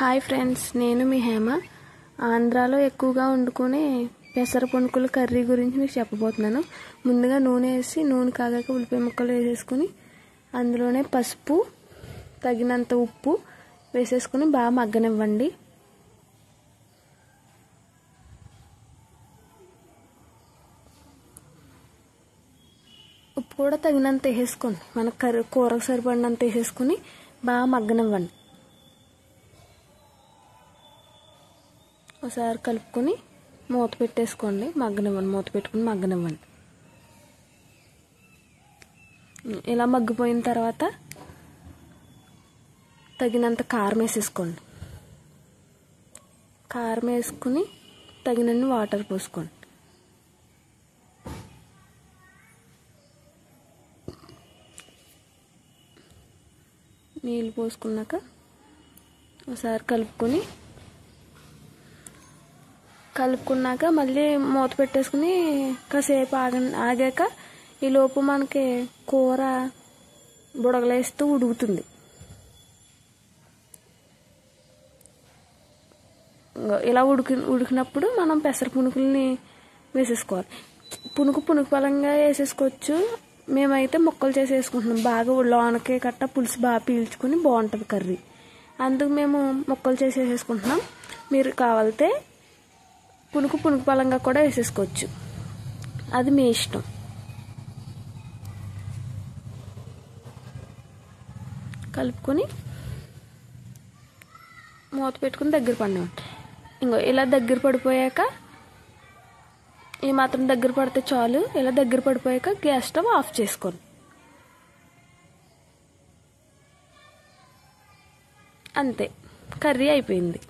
Hi friends, నేను మీ హేమ. ఆంధ్రాలో ఎక్కువగా వండుకునే పెసర పునుకుల కర్రీ గురించి మీకు చెప్పబోతున్నాను. ముందుగా నూనె వేసి, నూనె కాగాక ఉల్లిపాయ ముక్కలు వేసేసుకుని అందులోనే పసుపు, తగినంత ఉప్పు వేసేసుకుని బాగా మగ్గనివ్వండి. ఉప్పు కూడా తగినంత వేసేసుకోండి. మన కూరకు సరిపడినంత వేసేసుకుని బాగా మగ్గనివ్వండి. ఒకసారి కలుపుకొని మూత పెట్టేసుకోండి. మగ్గనివ్వండి. మూత పెట్టుకుని మగ్గనివ్వండి. ఇలా మగ్గిపోయిన తర్వాత తగినంత కారం వేసేసుకోండి. కారం వేసుకుని తగినన్ని వాటర్ పోసుకోండి. నీళ్ళు పోసుకున్నాక ఒకసారి కలుపుకున్నాక మళ్ళీ మూత పెట్టేసుకుని కాసేపు ఆగాక ఈలోపు మనకి కూర బుడగలేస్తూ ఉడుకుతుంది. ఇలా ఉడికినప్పుడు మనం పెసర పునుకుల్ని వేసేసుకోవాలి. పునుకు పలంగా వేసేసుకోవచ్చు. మేమైతే ముక్కలు చేసి వేసుకుంటున్నాం. బాగా లోనకే కట్ట పులుసు బాగా పీల్చుకుని బాగుంటుంది కర్రీ. అందుకు మేము ముక్కలు చేసి వేసేసుకుంటున్నాం. మీరు కావాలితే పునుకు పలంగా కూడా వేసేసుకోవచ్చు. అది మీ ఇష్టం. కలుపుకొని మూత పెట్టుకుని దగ్గర పడినట్టు. ఇలా దగ్గర పడిపోయాక, ఈ మాత్రం దగ్గర పడితే చాలు. ఇలా దగ్గర పడిపోయాక గ్యాస్ స్టవ్ ఆఫ్ చేసుకోండి. అంతే, కర్రీ అయిపోయింది.